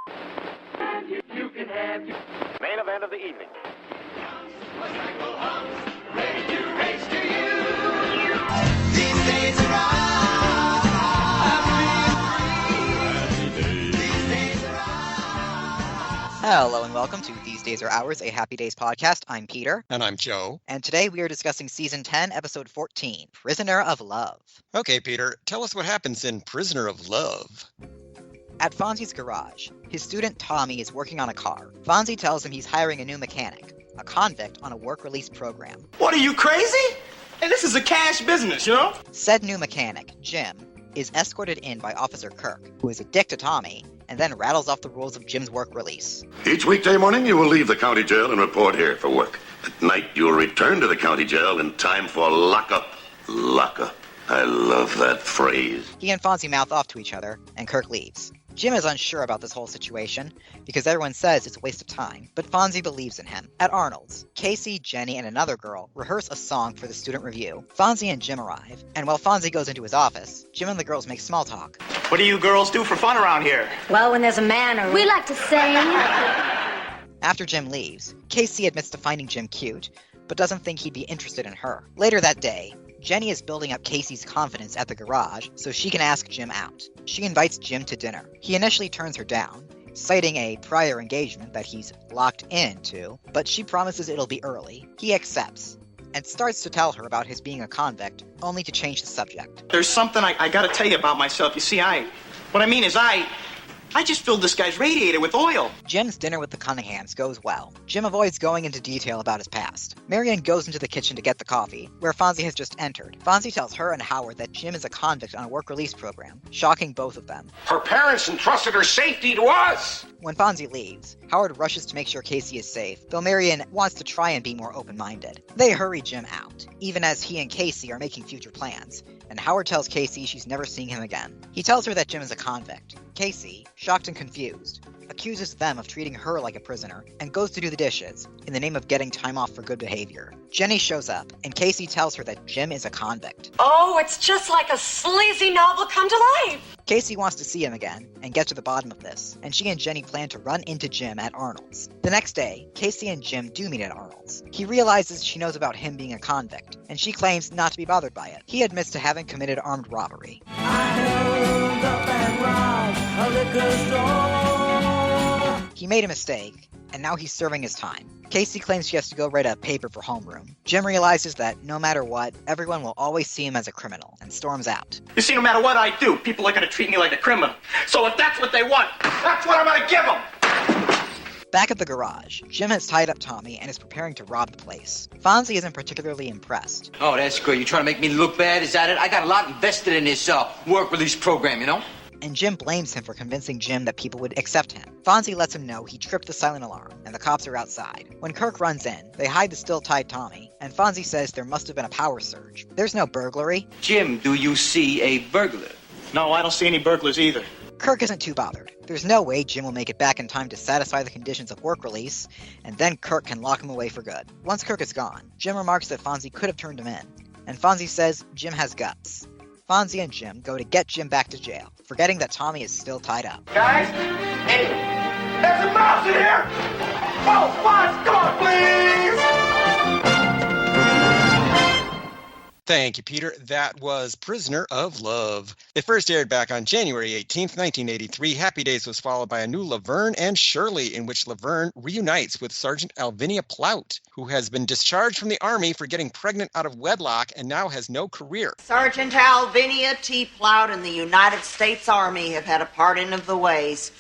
Main event of the evening. Hello and welcome to These Days Are Ours, a Happy Days podcast. I'm Peter. And I'm Joe. And today we are discussing Season 10, Episode 14, Prisoner of Love. Okay, Peter, tell us what happens in Prisoner of Love. At Fonzie's garage, his student Tommy is working on a car. Fonzie tells him he's hiring a new mechanic, a convict on a work release program. What, are you crazy? Hey, this is a cash business, you know? Said new mechanic, Jim, is escorted in by Officer Kirk, who is a dick to Tommy, and then rattles off the rules of Jim's work release. Each weekday morning, you will leave the county jail and report here for work. At night, you will return to the county jail in time for lockup. Lockup. I love that phrase. He and Fonzie mouth off to each other, and Kirk leaves. Jim is unsure about this whole situation, because everyone says it's a waste of time, but Fonzie believes in him. At Arnold's, Casey, Jenny, and another girl rehearse a song for the student review. Fonzie and Jim arrive, and while Fonzie goes into his office, Jim and the girls make small talk. What do you girls do for fun around here? Well, when there's a man around, We like to sing. After Jim leaves, Casey admits to finding Jim cute, but doesn't think he'd be interested in her. Later that day, Jenny is building up Casey's confidence at the garage so she can ask Jim out. She invites Jim to dinner. He initially turns her down, citing a prior engagement that he's locked into, but she promises it'll be early. He accepts, and starts to tell her about his being a convict, only to change the subject. There's something I gotta tell you about myself. You see, I just filled this guy's radiator with oil. Jim's dinner with the Cunninghams goes well. Jim avoids going into detail about his past. Marion goes into the kitchen to get the coffee, where Fonzie has just entered. Fonzie tells her and Howard that Jim is a convict on a work release program, shocking both of them. Her parents entrusted her safety to us. When Fonzie leaves, Howard rushes to make sure Casey is safe, though Marion wants to try and be more open-minded. They hurry Jim out, even as he and Casey are making future plans, and Howard tells Casey she's never seeing him again. He tells her that Jim is a convict. Casey, shocked and confused, accuses them of treating her like a prisoner, and goes to do the dishes, in the name of getting time off for good behavior. Jenny shows up, and Casey tells her that Jim is a convict. Oh, it's just like a sleazy novel come to life. Casey wants to see him again, and get to the bottom of this, and she and Jenny plan to run into Jim at Arnold's. The next day, Casey and Jim do meet at Arnold's. He realizes she knows about him being a convict, and she claims not to be bothered by it. He admits to having committed armed robbery. He made a mistake, and now he's serving his time. Casey claims she has to go write a paper for homeroom. Jim realizes that no matter what, everyone will always see him as a criminal, and storms out. You see, no matter what I do, people are gonna treat me like a criminal. So if that's what they want, that's what I'm gonna give them. Back at the garage, Jim has tied up Tommy and is preparing to rob the place. Fonzie isn't particularly impressed. Oh, that's great. You trying to make me look bad? Is that it? I got a lot invested in this work release program, you know? And Jim blames him for convincing Jim that people would accept him. Fonzie lets him know he tripped the silent alarm, and the cops are outside. When Kirk runs in, they hide the still-tied Tommy, and Fonzie says there must have been a power surge. There's no burglary. Jim, do you see a burglar? No, I don't see any burglars either. Kirk isn't too bothered. There's no way Jim will make it back in time to satisfy the conditions of work release, and then Kirk can lock him away for good. Once Kirk is gone, Jim remarks that Fonzie could have turned him in, and Fonzie says Jim has guts. Fonzie and Jim go to get Jim back to jail, forgetting that Tommy is still tied up. Guys, hey, there's a mouse in here. Oh, Fonz, come on, please. Thank you, Peter. That was Prisoner of Love. It first aired back on January 18th, 1983. Happy Days was followed by a new Laverne and Shirley, in which Laverne reunites with Sergeant Alvinia Plout, who has been discharged from the Army for getting pregnant out of wedlock and now has no career. Sergeant Alvinia T. Plout and the United States Army have had a parting of the ways.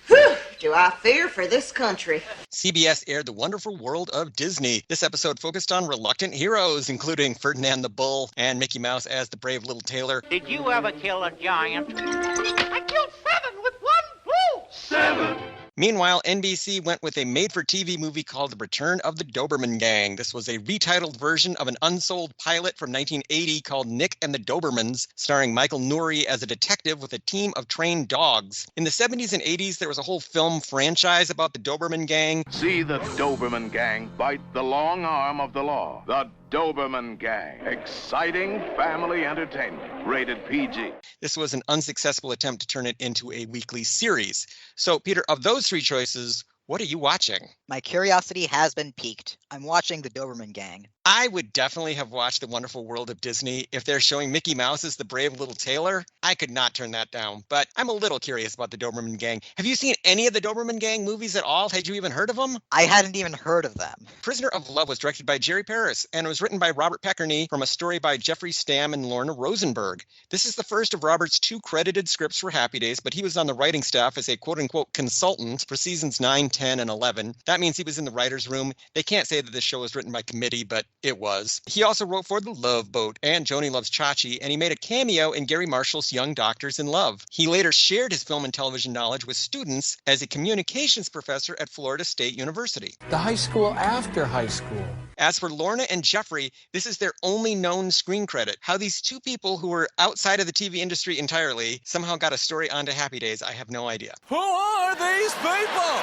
Whew, do I fear for this country. CBS aired The Wonderful World of Disney. This episode focused on reluctant heroes, including Ferdinand the Bull and Mickey Mouse as the brave little tailor. Did you ever kill a giant? I killed 7 with 1 bull. 7. Meanwhile, NBC went with a made-for-TV movie called The Return of the Doberman Gang. This was a retitled version of an unsold pilot from 1980 called Nick and the Dobermans, starring Michael Nouri as a detective with a team of trained dogs. In the 70s and 80s, there was a whole film franchise about the Doberman Gang. See the Doberman Gang bite the long arm of the law. The Doberman Gang. Exciting family entertainment. Rated PG. This was an unsuccessful attempt to turn it into a weekly series. So, Peter, of those three choices, what are you watching? My curiosity has been piqued. I'm watching the Doberman Gang. I would definitely have watched The Wonderful World of Disney. If they're showing Mickey Mouse as the brave little tailor, I could not turn that down. But I'm a little curious about the Doberman Gang. Have you seen any of the Doberman Gang movies at all? Had you even heard of them? I hadn't even heard of them. Prisoner of Love was directed by Jerry Paris, and it was written by Robert Peckerney from a story by Jeffrey Stamm and Lorna Rosenberg. This is the first of Robert's 2 credited scripts for Happy Days, but he was on the writing staff as a quote-unquote consultant for seasons 9, 10, and 11. That means he was in the writer's room. They can't say that this show was written by committee, but it was. He also wrote for The Love Boat and Joni Loves Chachi, and he made a cameo in Gary Marshall's Young Doctors in Love. He later shared his film and television knowledge with students as a communications professor at Florida State University. The high school after high school. As for Lorna and Jeffrey, this is their only known screen credit. How these two people who were outside of the TV industry entirely somehow got a story onto Happy Days, I have no idea. Who are these people?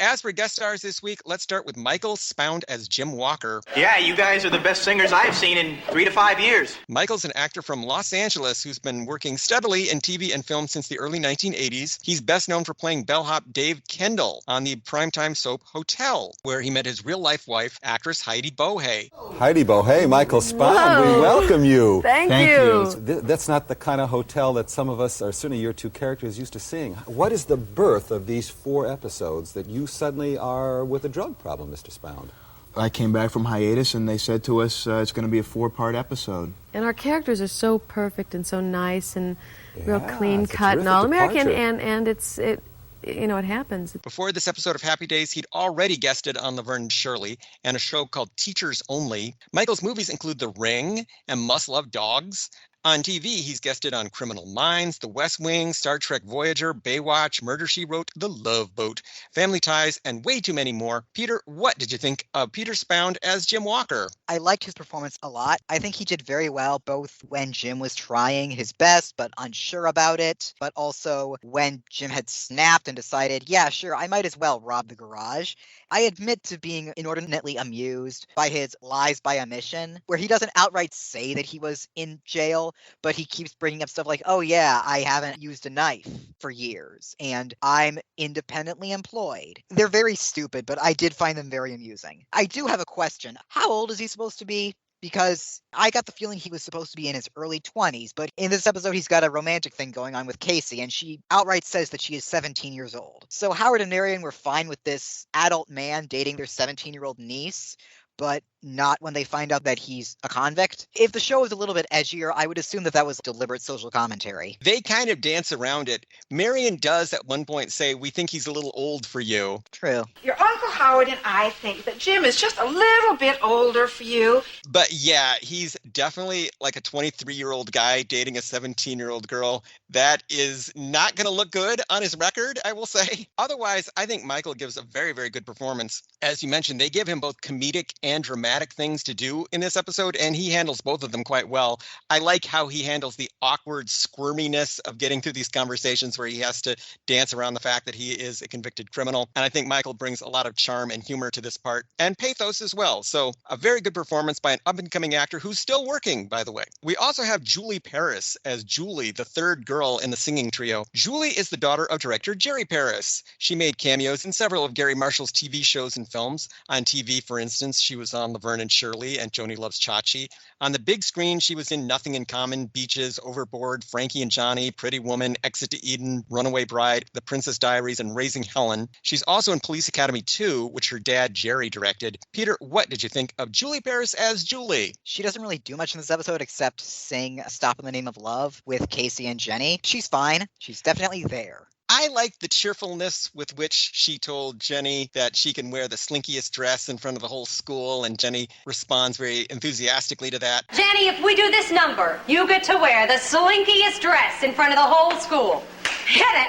As for guest stars this week, let's start with Michael Spound as Jim Walker. Yeah, you guys are the best singers I've seen in 3 to 5 years. Michael's an actor from Los Angeles who's been working steadily in TV and film since the early 1980s. He's best known for playing bellhop Dave Kendall on the primetime soap Hotel, where he met his real-life wife, actress Heidi Bohey. Heidi Bohey, Michael Spound, we welcome you. Thank you. That's not the kind of hotel that some of us, or certainly your two characters, used to seeing. What is the birth of these 4 episodes that you suddenly are with a drug problem, Mr. Spound? I came back from hiatus and they said to us it's going to be a 4-part episode. And our characters are so perfect and so nice and real Yeah, clean it's a cut and all terrific American, departure. and it happens. Before this episode of Happy Days, he'd already guested on Laverne and Shirley and a show called Teachers Only. Michael's movies include The Ring and Must Love Dogs. On TV, he's guested on Criminal Minds, The West Wing, Star Trek Voyager, Baywatch, Murder, She Wrote, The Love Boat, Family Ties, and way too many more. Peter, what did you think of Peter Spound as Jim Walker? I liked his performance a lot. I think he did very well, both when Jim was trying his best but unsure about it, but also when Jim had snapped and decided, yeah, sure, I might as well rob the garage. I admit to being inordinately amused by his lies by omission, where he doesn't outright say that he was in jail, but he keeps bringing up stuff like, oh yeah, I haven't used a knife for years, and I'm independently employed. They're very stupid, but I did find them very amusing. I do have a question. How old is he supposed to be? Because I got the feeling he was supposed to be in his early 20s, but in this episode he's got a romantic thing going on with Casey, and she outright says that she is 17 years old. So Howard and Marion were fine with this adult man dating their 17-year-old niece, but not when they find out that he's a convict. If the show was a little bit edgier, I would assume that was deliberate social commentary. They kind of dance around it. Marion does at one point say, we think he's a little old for you. True. Your Uncle Howard and I think that Jim is just a little bit older for you. But yeah, he's definitely like a 23-year-old guy dating a 17-year-old girl. That is not going to look good on his record, I will say. Otherwise, I think Michael gives a very, very good performance. As you mentioned, they give him both comedic and dramatic things to do in this episode, and he handles both of them quite well. I like how he handles the awkward squirminess of getting through these conversations where he has to dance around the fact that he is a convicted criminal. And I think Michael brings a lot of charm and humor to this part, and pathos as well. So a very good performance by an up-and-coming actor who's still working, by the way. We also have Julie Paris as Julie, the third girl in the singing trio. Julie is the daughter of director Jerry Paris. She made cameos in several of Gary Marshall's TV shows and films. On TV, for instance, she was on Laverne and Shirley and Joni Loves Chachi. On the big screen, she was in Nothing in Common, Beaches, Overboard, Frankie and Johnny, Pretty Woman, Exit to Eden, Runaway Bride, The Princess Diaries, and Raising Helen. She's also in Police Academy 2, which her dad, Jerry, directed. Peter, what did you think of Julie Paris as Julie? She doesn't really do much in this episode except sing Stop in the Name of Love with Casey and Jenny. She's fine. She's definitely there. I like the cheerfulness with which she told Jenny that she can wear the slinkiest dress in front of the whole school, and Jenny responds very enthusiastically to that. Jenny, if we do this number, you get to wear the slinkiest dress in front of the whole school. Hit it!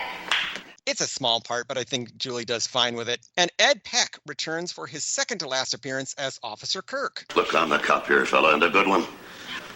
It's a small part, but I think Julie does fine with it. And Ed Peck returns for his second to last appearance as Officer Kirk. Look, I'm the cop here, fella, and a good one.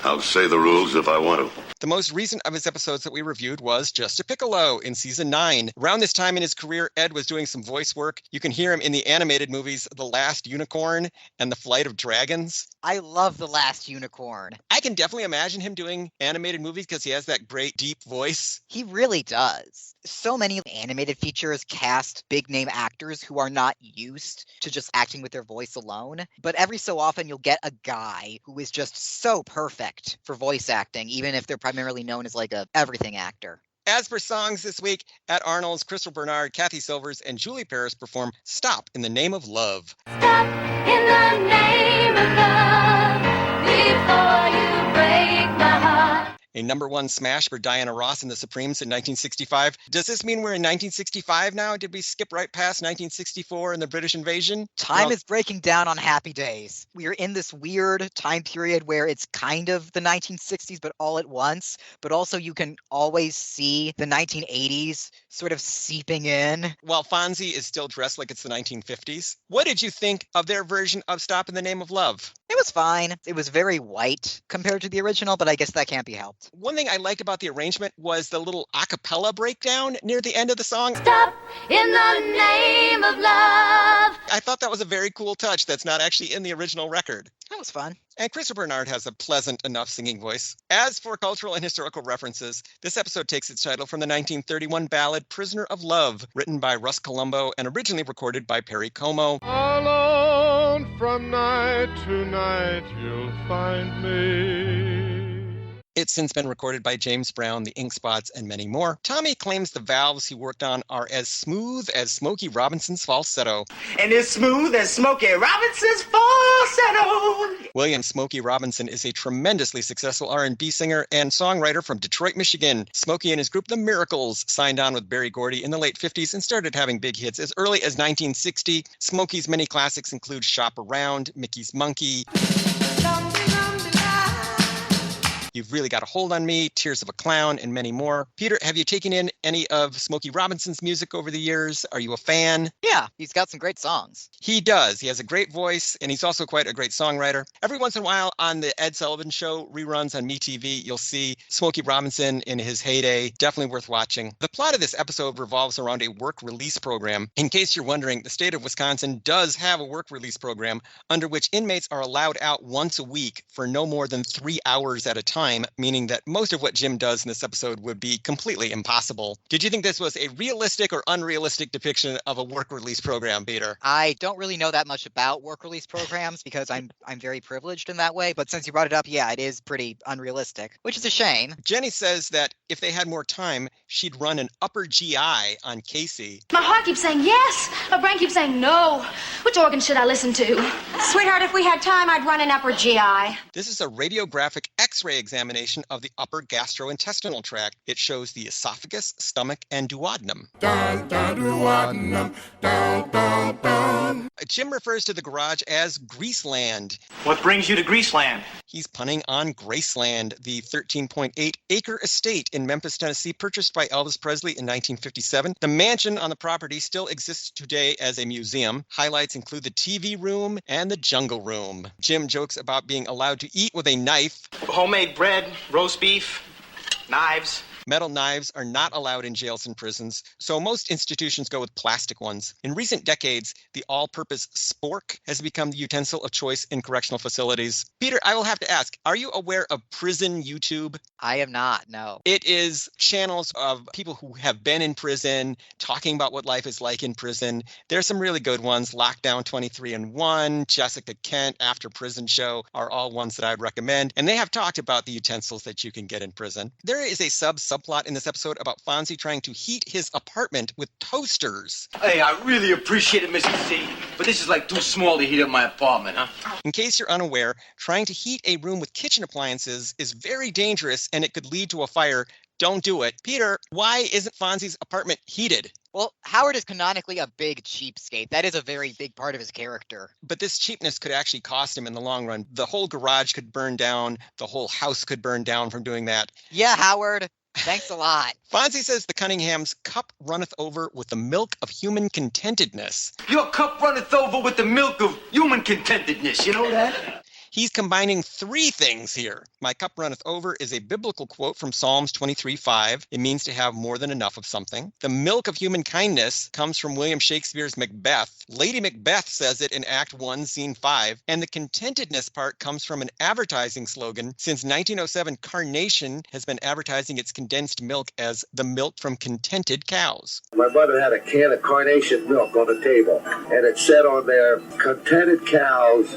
I'll say the rules if I want to. The most recent of his episodes that we reviewed was Just a Piccolo in season 9. Around this time in his career, Ed was doing some voice work. You can hear him in the animated movies The Last Unicorn and The Flight of Dragons. I love The Last Unicorn. I can definitely imagine him doing animated movies because he has that great deep voice. He really does. So many animated features cast big name actors who are not used to just acting with their voice alone. But every so often you'll get a guy who is just so perfect for voice acting, even if they're primarily known as like a everything actor. As for songs this week, at Arnold's, Crystal Bernard, Kathy Silvers, and Julie Paris perform Stop in the Name of Love. Stop in the name of love before you break my heart. A #1 smash for Diana Ross and the Supremes in 1965. Does this mean we're in 1965 now? Did we skip right past 1964 and the British invasion? Time is breaking down on Happy Days. We are in this weird time period where it's kind of the 1960s, but all at once. But also you can always see the 1980s sort of seeping in. While Fonzie is still dressed like it's the 1950s. What did you think of their version of Stop in the Name of Love? It was fine. It was very white compared to the original, but I guess that can't be helped. One thing I liked about the arrangement was the little a cappella breakdown near the end of the song. Stop in the name of love. I thought that was a very cool touch that's not actually in the original record. That was fun. And Crystal Bernard has a pleasant enough singing voice. As for cultural and historical references, this episode takes its title from the 1931 ballad Prisoner of Love, written by Russ Columbo and originally recorded by Perry Como. Alone from night to night you'll find me. It's since been recorded by James Brown, the Ink Spots, and many more. Tommy claims the valves he worked on are as smooth as Smokey Robinson's falsetto. And as smooth as Smokey Robinson's falsetto. William Smokey Robinson is a tremendously successful R&B singer and songwriter from Detroit, Michigan. Smokey and his group The Miracles signed on with Berry Gordy in the late 50s and started having big hits as early as 1960. Smokey's many classics include Shop Around, Mickey's Monkey, You've Really Got a Hold on Me, Tears of a Clown, and many more. Peter, have you taken in any of Smokey Robinson's music over the years? Are you a fan? Yeah, he's got some great songs. He does. He has a great voice, and he's also quite a great songwriter. Every once in a while on the Ed Sullivan Show reruns on MeTV, you'll see Smokey Robinson in his heyday. Definitely worth watching. The plot of this episode revolves around a work release program. In case you're wondering, the state of Wisconsin does have a work release program under which inmates are allowed out once a week for no more than 3 hours at a time, meaning that most of what Jim does in this episode would be completely impossible. Did you think this was a realistic or unrealistic depiction of a work release program, Peter? I don't really know that much about work release programs because I'm very privileged in that way, but since you brought it up, yeah, it is pretty unrealistic, which is a shame. Jenny says that if they had more time, she'd run an upper GI on Casey. My heart keeps saying yes. My brain keeps saying no. Which organ should I listen to? Sweetheart, if we had time, I'd run an upper GI. This is a radiographic X-ray examination of the upper gastrointestinal tract. It shows the esophagus, stomach, and duodenum. Dun, dun, duodenum, dun, dun, dun. Jim refers to the garage as Greaseland. What brings you to Greaseland? He's punning on Graceland, the 13.8-acre estate in Memphis, Tennessee, purchased by Elvis Presley in 1957. The mansion on the property still exists today as a museum. Highlights include the TV room and the jungle room. Jim jokes about being allowed to eat with a knife. Homemade bread, roast beef, knives. Metal knives are not allowed in jails and prisons, so most institutions go with plastic ones. In recent decades, the all-purpose spork has become the utensil of choice in correctional facilities. Peter, I will have to ask, are you aware of Prison YouTube? I am not, no. It is channels of people who have been in prison, talking about what life is like in prison. There's some really good ones. Lockdown 23-1, Jessica Kent, After Prison Show are all ones that I'd recommend. And they have talked about the utensils that you can get in prison. There is a subplot in this episode about Fonzie trying to heat his apartment with toasters. Hey, I really appreciate it, Mr. C, but this is like too small to heat up my apartment, huh? In case you're unaware, trying to heat a room with kitchen appliances is very dangerous and it could lead to a fire. Don't do it. Peter, why isn't Fonzie's apartment heated? Well, Howard is canonically a big cheapskate. That is a very big part of his character. But this cheapness could actually cost him in the long run. The whole garage could burn down. The whole house could burn down from doing that. Yeah, Howard. Thanks a lot. Fonzie says the Cunninghams' cup runneth over with the milk of human contentedness. Your cup runneth over with the milk of human contentedness, you know that? He's combining three things here. My cup runneth over is a biblical quote from Psalms 23:5. It means to have more than enough of something. The milk of human kindness comes from William Shakespeare's Macbeth. Lady Macbeth says it in Act 1, Scene 5. And the contentedness part comes from an advertising slogan. Since 1907, Carnation has been advertising its condensed milk as the milk from contented cows. My mother had a can of Carnation milk on the table, and it said on there, "Contented cows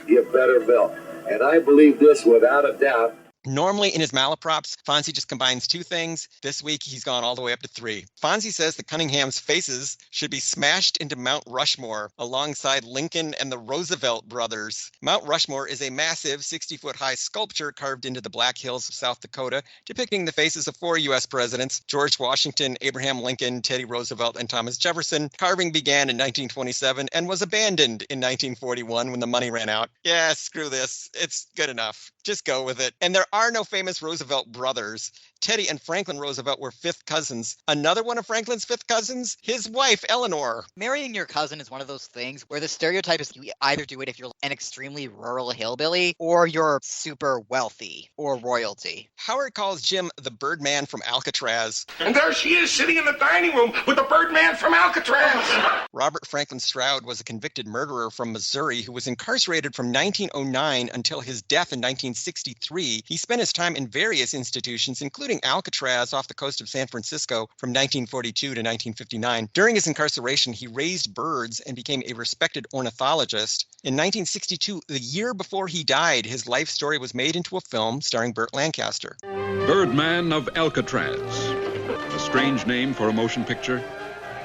give better milk." And I believe this without a doubt. Normally in his malaprops, Fonzie just combines two things. This week, he's gone all the way up to three. Fonzie says the Cunningham's faces should be smashed into Mount Rushmore alongside Lincoln and the Roosevelt brothers. Mount Rushmore is a massive 60-foot-high sculpture carved into the Black Hills of South Dakota, depicting the faces of 4 U.S. presidents, George Washington, Abraham Lincoln, Teddy Roosevelt, and Thomas Jefferson. Carving began in 1927 and was abandoned in 1941 when the money ran out. Yeah, screw this. It's good enough. Just go with it. And there are no famous Roosevelt brothers. Teddy and Franklin Roosevelt were fifth cousins. Another one of Franklin's fifth cousins, his wife, Eleanor. Marrying your cousin is one of those things where the stereotype is you either do it if you're an extremely rural hillbilly or you're super wealthy or royalty. Howard calls Jim the Birdman from Alcatraz. And there she is sitting in the dining room with the Birdman from Alcatraz. Robert Franklin Stroud was a convicted murderer from Missouri who was incarcerated from 1909 until his death in 1963. He spent his time in various institutions, including Alcatraz off the coast of San Francisco from 1942 to 1959. During his incarceration, he raised birds and became a respected ornithologist. In 1962, the year before he died, his life story was made into a film starring Burt Lancaster. Birdman of Alcatraz. A strange name for a motion picture?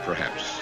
Perhaps.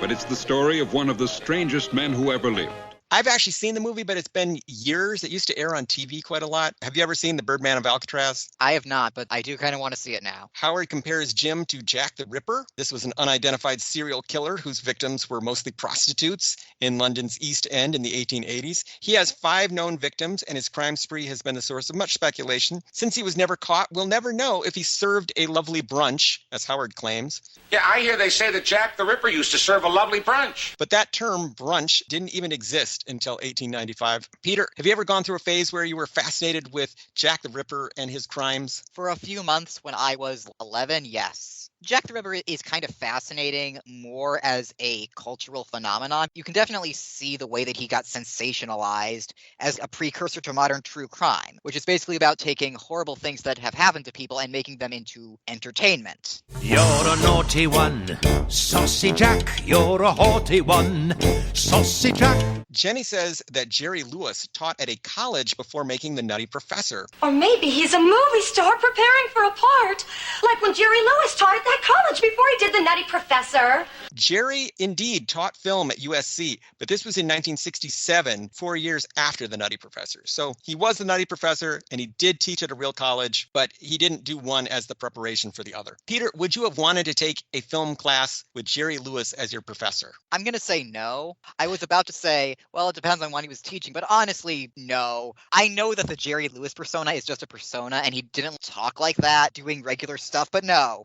But it's the story of one of the strangest men who ever lived. I've actually seen the movie, but it's been years. It used to air on TV quite a lot. Have you ever seen The Birdman of Alcatraz? I have not, but I do kind of want to see it now. Howard compares Jim to Jack the Ripper. This was an unidentified serial killer whose victims were mostly prostitutes in London's East End in the 1880s. He has 5 known victims, and his crime spree has been the source of much speculation. Since he was never caught, we'll never know if he served a lovely brunch, as Howard claims. Yeah, I hear they say that Jack the Ripper used to serve a lovely brunch. But that term, brunch, didn't even exist until 1895. Peter, have you ever gone through a phase where you were fascinated with Jack the Ripper and his crimes? For a few months when I was 11, yes. Jack the Ripper is kind of fascinating more as a cultural phenomenon. You can definitely see the way that he got sensationalized as a precursor to modern true crime, which is basically about taking horrible things that have happened to people and making them into entertainment. You're a naughty one, Saucy Jack. You're a haughty one, Saucy Jack. Jenny says that Jerry Lewis taught at a college before making The Nutty Professor. Or maybe he's a movie star preparing for a part, like when Jerry Lewis taught at that college before he did The Nutty Professor. Jerry indeed taught film at USC, but this was in 1967, 4 years after The Nutty Professor. So he was The Nutty Professor, and he did teach at a real college, but he didn't do one as the preparation for the other. Peter, would you have wanted to take a film class with Jerry Lewis as your professor? I'm going to say no. I was about to say, well, it depends on what he was teaching, but honestly, no. I know that the Jerry Lewis persona is just a persona, and he didn't talk like that doing regular stuff, but no.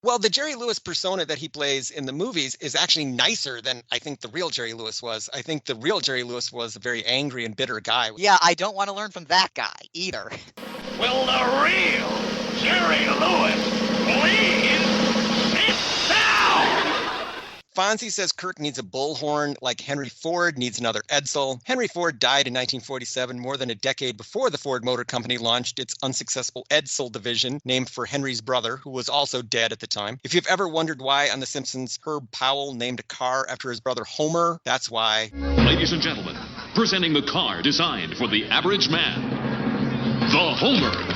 Well, the Jerry Lewis persona that he plays in the movies is actually nicer than I think the real Jerry Lewis was. I think the real Jerry Lewis was a very angry and bitter guy. Yeah, I don't want to learn from that guy either. Will the real Jerry Lewis please sit down? Fonzie says Kirk needs a bullhorn like Henry Ford needs another Edsel. Henry Ford died in 1947, more than a decade before the Ford Motor Company launched its unsuccessful Edsel division, named for Henry's brother, who was also dead at the time. If you've ever wondered why on The Simpsons Herb Powell named a car after his brother Homer, that's why. Ladies and gentlemen, presenting the car designed for the average man, the Homer.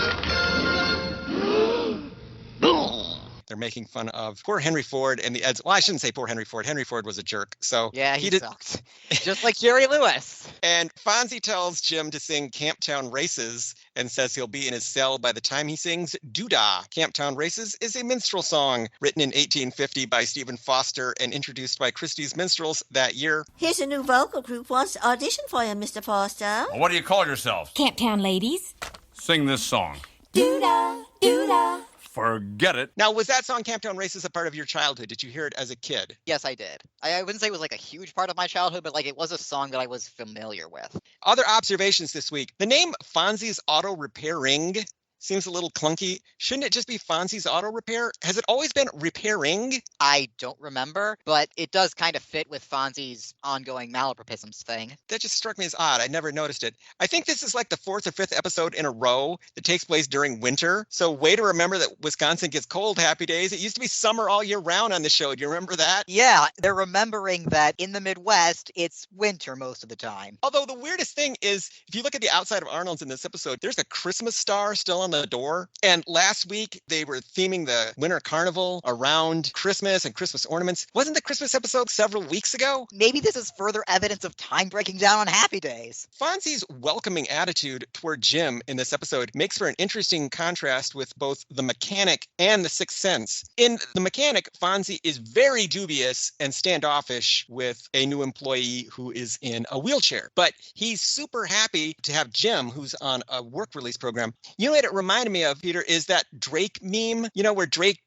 They're making fun of poor Henry Ford and the Edsel. Well, I shouldn't say poor Henry Ford. Henry Ford was a jerk. So yeah, he sucked. Just like Jerry Lewis. And Fonzie tells Jim to sing Camptown Races and says he'll be in his cell by the time he sings Doodah. Camptown Races is a minstrel song written in 1850 by Stephen Foster and introduced by Christie's Minstrels that year. Here's a new vocal group wants to audition for you, Mr. Foster. Well, what do you call yourselves? Camptown Ladies. Sing this song. Doodah, doodah. forget it. Now, was that song Camptown Races a part of your childhood? Did you hear it as a kid? Yes, I did. I wouldn't say it was like a huge part of my childhood, but like it was a song that I was familiar with. Other observations this week. The name Fonzie's Auto Repairing seems a little clunky. Shouldn't it just be Fonzie's Auto Repair? Has it always been repairing? I don't remember, but it does kind of fit with Fonzie's ongoing malapropisms thing. That just struck me as odd. I never noticed it. I think this is like the 4th or 5th episode in a row that takes place during winter. So way to remember that Wisconsin gets cold, Happy Days. It used to be summer all year round on the show. Do you remember that? Yeah, they're remembering that in the Midwest, it's winter most of the time. Although the weirdest thing is, if you look at the outside of Arnold's in this episode, there's a Christmas star still on the door. And last week, they were theming the Winter Carnival around Christmas and Christmas ornaments. Wasn't the Christmas episode several weeks ago? Maybe this is further evidence of time breaking down on Happy Days. Fonzie's welcoming attitude toward Jim in this episode makes for an interesting contrast with both the mechanic and the Sixth Sense. In the mechanic, Fonzie is very dubious and standoffish with a new employee who is in a wheelchair. But he's super happy to have Jim, who's on a work release program. You know what it reminded me of, Peter, is that Drake meme, where Drake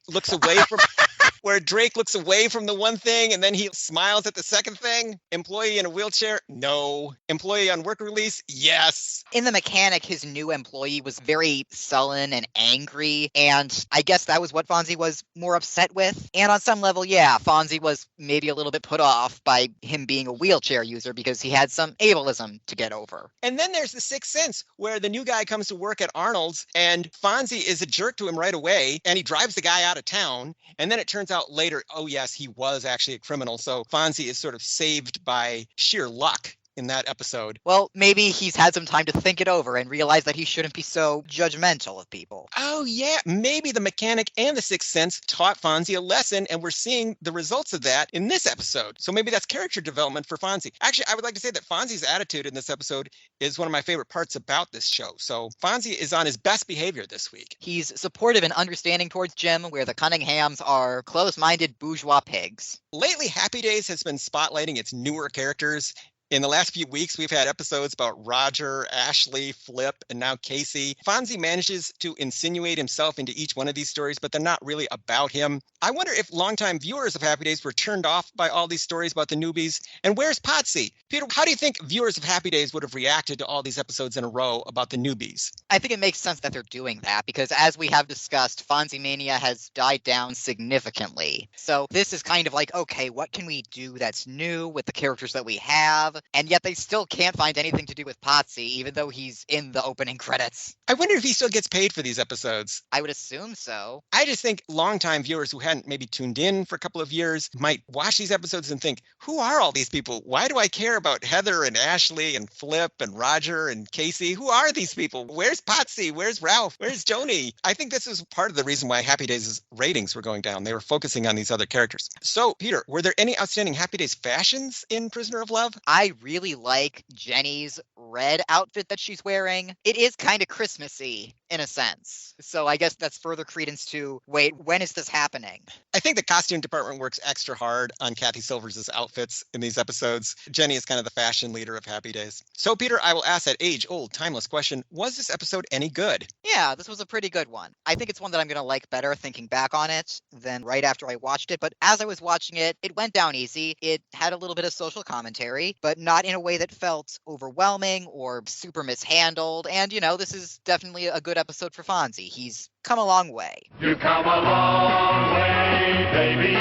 looks away from the one thing and then he smiles at the second thing. Employee in a wheelchair? No. Employee on work release? Yes. In the mechanic, his new employee was very sullen and angry, and I guess that was what Fonzie was more upset with. And on some level, yeah, Fonzie was maybe a little bit put off by him being a wheelchair user because he had some ableism to get over. And then there's the Sixth Sense, where the new guy comes to work at Arnold's and Fonzie is a jerk to him right away, and he drives the guy out of town, and then it turns out later, oh yes, he was actually a criminal. So Fonzie is sort of saved by sheer luck in that episode. Well, maybe he's had some time to think it over and realize that he shouldn't be so judgmental of people. Oh yeah, maybe the mechanic and the Sixth Sense taught Fonzie a lesson, and we're seeing the results of that in this episode. So maybe that's character development for Fonzie. Actually, I would like to say that Fonzie's attitude in this episode is one of my favorite parts about this show. So Fonzie is on his best behavior this week. He's supportive and understanding towards Jim, where the Cunninghams are close-minded bourgeois pigs. Lately, Happy Days has been spotlighting its newer characters. In the last few weeks, we've had episodes about Roger, Ashley, Flip, and now Casey. Fonzie manages to insinuate himself into each one of these stories, but they're not really about him. I wonder if longtime viewers of Happy Days were turned off by all these stories about the newbies. And where's Potsy? Peter, how do you think viewers of Happy Days would have reacted to all these episodes in a row about the newbies? I think it makes sense that they're doing that because, as we have discussed, Fonzie Mania has died down significantly. So this is kind of like, okay, what can we do that's new with the characters that we have? And yet they still can't find anything to do with Potsy, even though he's in the opening credits. I wonder if he still gets paid for these episodes. I would assume so. I just think longtime viewers who hadn't maybe tuned in for a couple of years might watch these episodes and think, who are all these people? Why do I care about Heather and Ashley and Flip and Roger and Casey? Who are these people? Where's Potsy? Where's Ralph? Where's Joni? I think this is part of the reason why Happy Days' ratings were going down. They were focusing on these other characters. So, Peter, were there any outstanding Happy Days fashions in Prisoner of Love? I really like Jenny's red outfit that she's wearing. It is kind of Christmassy in a sense. So I guess that's further credence to, wait, when is this happening? I think the costume department works extra hard on Kathy Silvers' outfits in these episodes. Jenny is kind of the fashion leader of Happy Days. So, Peter, I will ask that age-old, timeless question. Was this episode any good? Yeah, this was a pretty good one. I think it's one that I'm going to like better thinking back on it than right after I watched it. But as I was watching it, it went down easy. It had a little bit of social commentary, but not in a way that felt overwhelming or super mishandled. And, you know, this is definitely a good episode for Fonzie. He's come a long way. You come a long way, baby.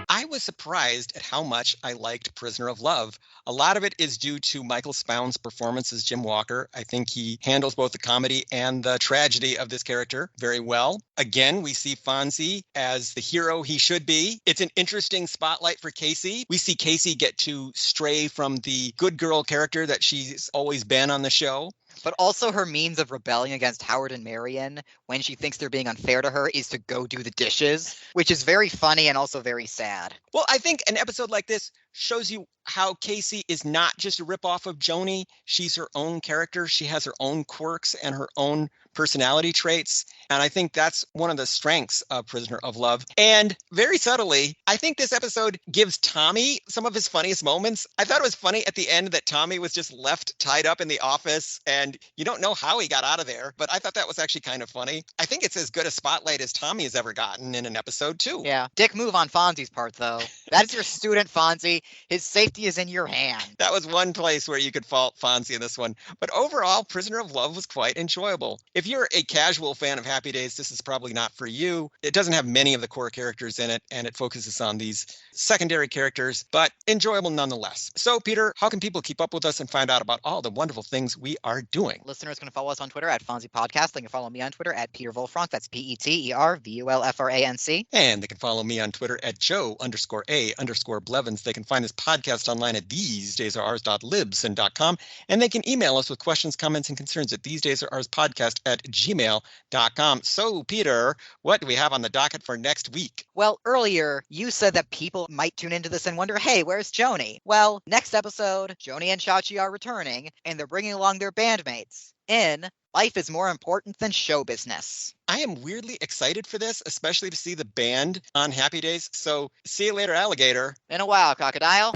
I was surprised at how much I liked Prisoner of Love. A lot of it is due to Michael Spown's performance as Jim Walker. I think he handles both the comedy and the tragedy of this character very well. Again, we see Fonzie as the hero he should be. It's an interesting spotlight for Casey. We see Casey get to stray from the good girl character that she's always been on the show. But also her means of rebelling against Howard and Marion when she thinks they're being unfair to her is to go do the dishes, which is very funny and also very sad. Well, I think an episode like this shows you how Casey is not just a ripoff of Joni. She's her own character. She has her own quirks and her own personality traits. And I think that's one of the strengths of Prisoner of Love. And very subtly, I think this episode gives Tommy some of his funniest moments. I thought it was funny at the end that Tommy was just left tied up in the office and you don't know how he got out of there. But I thought that was actually kind of funny. I think it's as good a spotlight as Tommy has ever gotten in an episode, too. Yeah. Dick move on Fonzie's part, though. That's your student, Fonzie. His safety is in your hand. That was one place where you could fault Fonzie in this one. But overall, Prisoner of Love was quite enjoyable. If you're a casual fan of Happy Days, this is probably not for you. It doesn't have many of the core characters in it, and it focuses on these secondary characters, but enjoyable nonetheless. So, Peter, how can people keep up with us and find out about all the wonderful things we are doing? Listeners can follow us on Twitter at Fonzie Podcast. They can follow me on Twitter at Peter Volfranc. That's PeterVulfranc. And they can follow me on Twitter at Joe_A_Blevins. They can find this podcast online at thesedaysare.ours.libsyn.com. And they can email us with questions, comments, and concerns at thesedaysarepodcast@gmail.com. So, Peter, what do we have on the docket for next week? Well, earlier you said that people might tune into this and wonder, hey, where's Joni? Well, next episode, Joni and Chachi are returning, and they're bringing along their bandmates in Life is More Important Than Show Business. I am weirdly excited for this, especially to see the band on Happy Days. So, see you later, alligator. In a while, crocodile.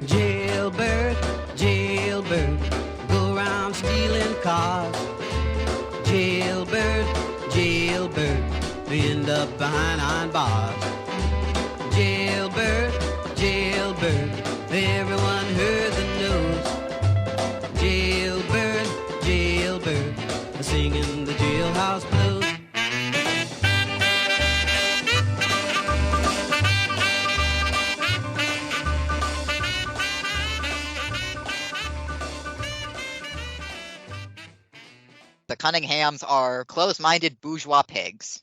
Jailbird, jailbird, go around stealing cars. Jailbird, jailbird, end up behind iron bars. Jailbird, jailbird, everyone heard the news. Jailbird, jailbird, singing the jailhouse blues. The Cunninghams are close-minded bourgeois pigs.